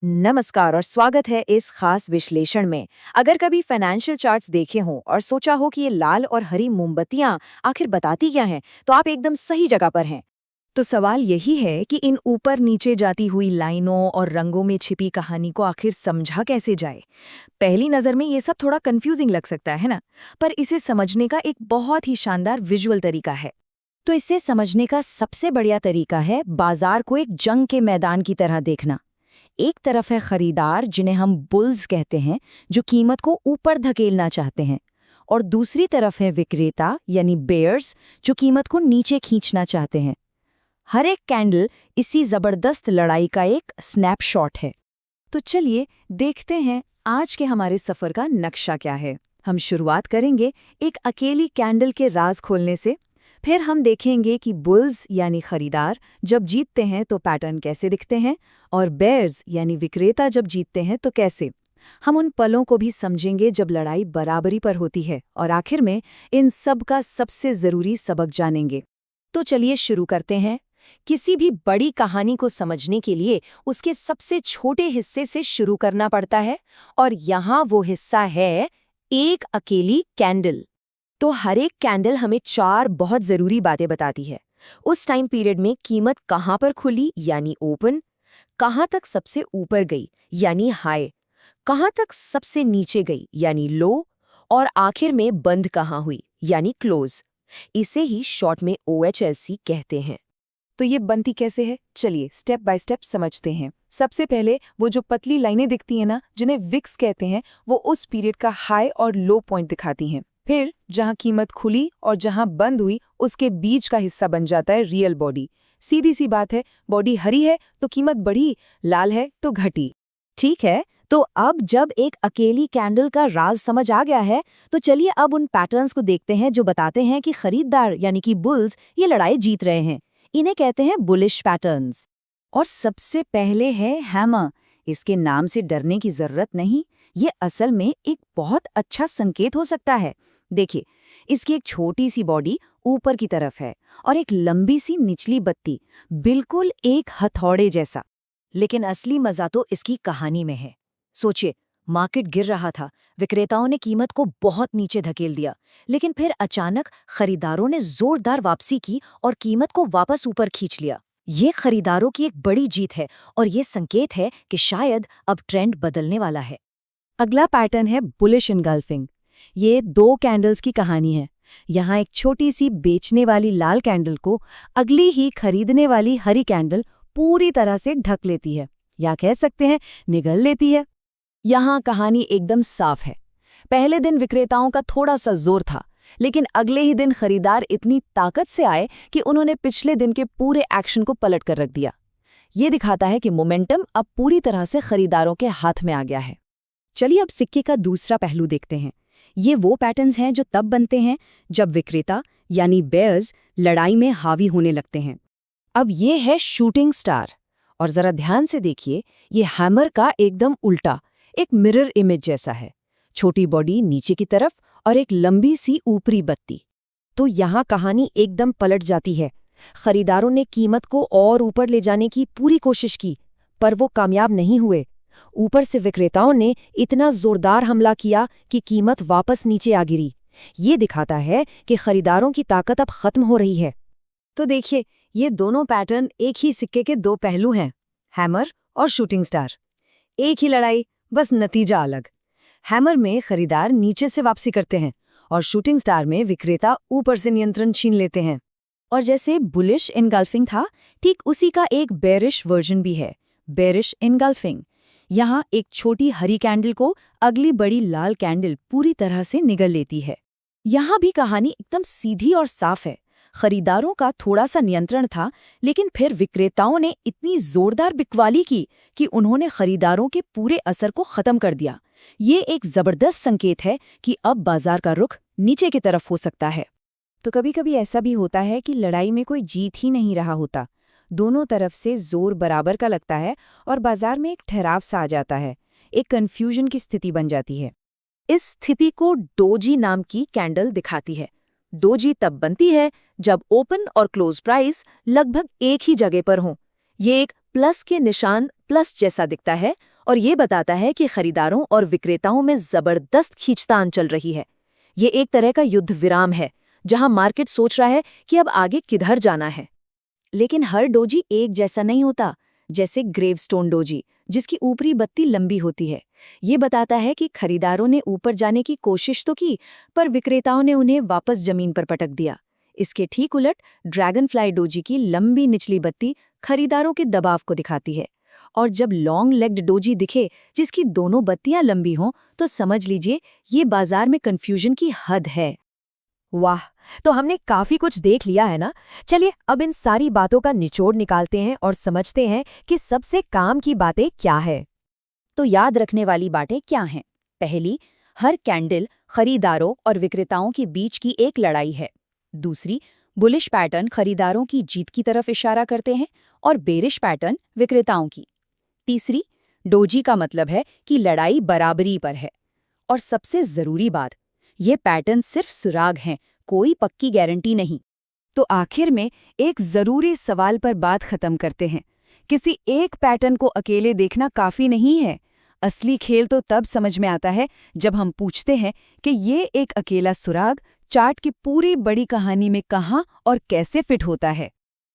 नमस्कार और स्वागत है इस खास विश्लेषण में। अगर कभी फाइनेंशियल चार्ट्स देखे हों और सोचा हो कि ये लाल और हरी मोमबत्तियां आखिर बताती क्या हैं, तो आप एकदम सही जगह पर हैं। तो सवाल यही है कि इन ऊपर नीचे जाती हुई लाइनों और रंगों में छिपी कहानी को आखिर समझा कैसे जाए। पहली नज़र में ये सब थोड़ा कंफ्यूजिंग लग सकता है ना, पर इसे समझने का एक बहुत ही शानदार विजुअल तरीका है। तो इसे समझने का सबसे बढ़िया तरीका है बाजार को एक जंग के मैदान की तरह देखना। एक तरफ है खरीदार जिन्हें हम बुल्स कहते हैं, जो कीमत को ऊपर धकेलना चाहते हैं, और दूसरी तरफ है विक्रेता यानी बेयर्स, जो कीमत को नीचे खींचना चाहते हैं। हर एक कैंडल इसी जबरदस्त लड़ाई का एक स्नैपशॉट है। तो चलिए देखते हैं आज के हमारे सफ़र का नक्शा क्या है। हम शुरुआत करेंगे एक अकेली कैंडल के राज खोलने से। फिर हम देखेंगे कि बुल्स यानी खरीदार जब जीतते हैं तो पैटर्न कैसे दिखते हैं, और बेयर्स यानी विक्रेता जब जीतते हैं तो कैसे। हम उन पलों को भी समझेंगे जब लड़ाई बराबरी पर होती है, और आखिर में इन सब का सबसे ज़रूरी सबक जानेंगे। तो चलिए शुरू करते हैं। किसी भी बड़ी कहानी को समझने के लिए उसके सबसे छोटे हिस्से से शुरू करना पड़ता है, और यहाँ वो हिस्सा है एक अकेली कैंडल। तो हर एक कैंडल हमें चार बहुत ज़रूरी बातें बताती है। उस टाइम पीरियड में कीमत कहाँ पर खुली यानी ओपन, कहाँ तक सबसे ऊपर गई यानी हाई, कहाँ तक सबसे नीचे गई यानी लो, और आखिर में बंद कहाँ हुई यानी क्लोज। इसे ही शॉर्ट में OHLC कहते हैं। तो ये बनती कैसे है, चलिए स्टेप बाय स्टेप समझते हैं। सबसे पहले वो जो पतली लाइनें दिखती हैं ना, जिन्हें विक्स कहते हैं, वो उस पीरियड का हाई और लो पॉइंट दिखाती हैं। फिर जहां कीमत खुली और जहां बंद हुई, उसके बीच का हिस्सा बन जाता है रियल बॉडी। सीधी सी बात है, बॉडी हरी है तो कीमत बढ़ी, लाल है तो घटी। ठीक है, तो अब जब एक अकेली कैंडल का राज समझ आ गया है, तो चलिए अब उन पैटर्न्स को देखते हैं जो बताते हैं कि खरीदार यानी कि बुल्स ये लड़ाई जीत रहे हैं। इन्हें कहते हैं बुलिश पैटर्न्स। और सबसे पहले है हैमर। इसके नाम से डरने की जरूरत नहीं, ये असल में एक बहुत अच्छा संकेत हो सकता है। देखिए, इसकी एक छोटी सी बॉडी ऊपर की तरफ है और एक लंबी सी निचली बत्ती, बिल्कुल एक हथौड़े जैसा। लेकिन असली मजा तो इसकी कहानी में है। सोचिए, मार्केट गिर रहा था, विक्रेताओं ने कीमत को बहुत नीचे धकेल दिया, लेकिन फिर अचानक खरीदारों ने जोरदार वापसी की और कीमत को वापस ऊपर खींच लिया। ये खरीदारों की एक बड़ी जीत है, और ये संकेत है कि शायद अब ट्रेंड बदलने वाला है। अगला पैटर्न है बुलिश इनगल्फिंग। ये दो कैंडल्स की कहानी है। यहाँ एक छोटी सी बेचने वाली लाल कैंडल को अगली ही खरीदने वाली हरी कैंडल पूरी तरह से ढक लेती है, या कह सकते हैं निगल लेती है। यहाँ कहानी एकदम साफ है। पहले दिन विक्रेताओं का थोड़ा सा जोर था, लेकिन अगले ही दिन खरीदार इतनी ताकत से आए कि उन्होंने पिछले दिन के पूरे एक्शन को पलट कर रख दिया। ये दिखाता है कि मोमेंटम अब पूरी तरह से खरीदारों के हाथ में आ गया है। चलिए अब सिक्के का दूसरा पहलू देखते हैं। ये वो पैटर्न्स हैं जो तब बनते हैं जब विक्रेता यानी बेयर्स लड़ाई में हावी होने लगते हैं। अब ये है शूटिंग स्टार, और जरा ध्यान से देखिए, ये हैमर का एकदम उल्टा, एक मिरर इमेज जैसा है। छोटी बॉडी नीचे की तरफ और एक लंबी सी ऊपरी बत्ती। तो यहाँ कहानी एकदम पलट जाती है। खरीदारों ने कीमत को और ऊपर ले जाने की पूरी कोशिश की, पर वो कामयाब नहीं हुए। ऊपर से विक्रेताओं ने इतना जोरदार हमला किया कि कीमत वापस नीचे आ गिरी। ये दिखाता है कि खरीदारों की ताकत अब खत्म हो रही है। तो देखिए, ये दोनों पैटर्न एक ही सिक्के के दो पहलू हैं, हैमर और शूटिंग स्टार। एक ही लड़ाई, बस नतीजा अलग। हैमर में खरीदार नीचे से वापसी करते हैं, और शूटिंग स्टार में विक्रेता ऊपर से नियंत्रण छीन लेते हैं। और जैसे बुलिश इनगल्फिंग था, ठीक उसी का एक बेरिश वर्जन भी है, बेरिश इनगल्फिंग। यहाँ एक छोटी हरी कैंडल को अगली बड़ी लाल कैंडल पूरी तरह से निगल लेती है। यहाँ भी कहानी एकदम सीधी और साफ है। खरीदारों का थोड़ा सा नियंत्रण था, लेकिन फिर विक्रेताओं ने इतनी जोरदार बिकवाली की कि उन्होंने खरीदारों के पूरे असर को खत्म कर दिया। ये एक जबरदस्त संकेत है कि अब बाजार का रुख नीचे की तरफ हो सकता है। तो कभी कभी ऐसा भी होता है कि लड़ाई में कोई जीत ही नहीं रहा होता, दोनों तरफ से जोर बराबर का लगता है और बाजार में एक ठहराव सा आ जाता है, एक कन्फ्यूजन की स्थिति बन जाती है। इस स्थिति को डोजी नाम की कैंडल दिखाती है। डोजी तब बनती है जब ओपन और क्लोज प्राइस लगभग एक ही जगह पर हों। ये एक प्लस के निशान प्लस जैसा दिखता है, और ये बताता है कि खरीदारों और विक्रेताओं में जबरदस्त खींचतान चल रही है। ये एक तरह का युद्ध विराम है, जहां मार्केट सोच रहा है कि अब आगे किधर जाना है। लेकिन हर डोजी एक जैसा नहीं होता। जैसे ग्रेवस्टोन डोजी, जिसकी ऊपरी बत्ती लंबी होती है, ये बताता है कि खरीदारों ने ऊपर जाने की कोशिश तो की, पर विक्रेताओं ने उन्हें वापस जमीन पर पटक दिया। इसके ठीक उलट ड्रैगनफ्लाई डोजी की लंबी निचली बत्ती खरीदारों के दबाव को दिखाती है। और जब लॉन्ग लेग्ड डोजी दिखे, जिसकी दोनों बत्तियां लंबी हों, तो समझ लीजिए ये बाजार में कंफ्यूजन की हद है। वाह, तो हमने काफी कुछ देख लिया है ना। चलिए अब इन सारी बातों का निचोड़ निकालते हैं और समझते हैं कि सबसे काम की बातें क्या है। तो याद रखने वाली बातें क्या हैं? पहली, हर कैंडल खरीदारों और विक्रेताओं के बीच की एक लड़ाई है। दूसरी, बुलिश पैटर्न खरीदारों की जीत की तरफ इशारा करते हैं और बेरिश पैटर्न विक्रेताओं की। तीसरी, डोजी का मतलब है कि लड़ाई बराबरी पर है। और सबसे जरूरी बात, ये पैटर्न सिर्फ सुराग हैं, कोई पक्की गारंटी नहीं। तो आखिर में एक जरूरी सवाल पर बात खत्म करते हैं। किसी एक पैटर्न को अकेले देखना काफी नहीं है। असली खेल तो तब समझ में आता है जब हम पूछते हैं कि ये एक अकेला सुराग चार्ट की पूरी बड़ी कहानी में कहाँ और कैसे फिट होता है।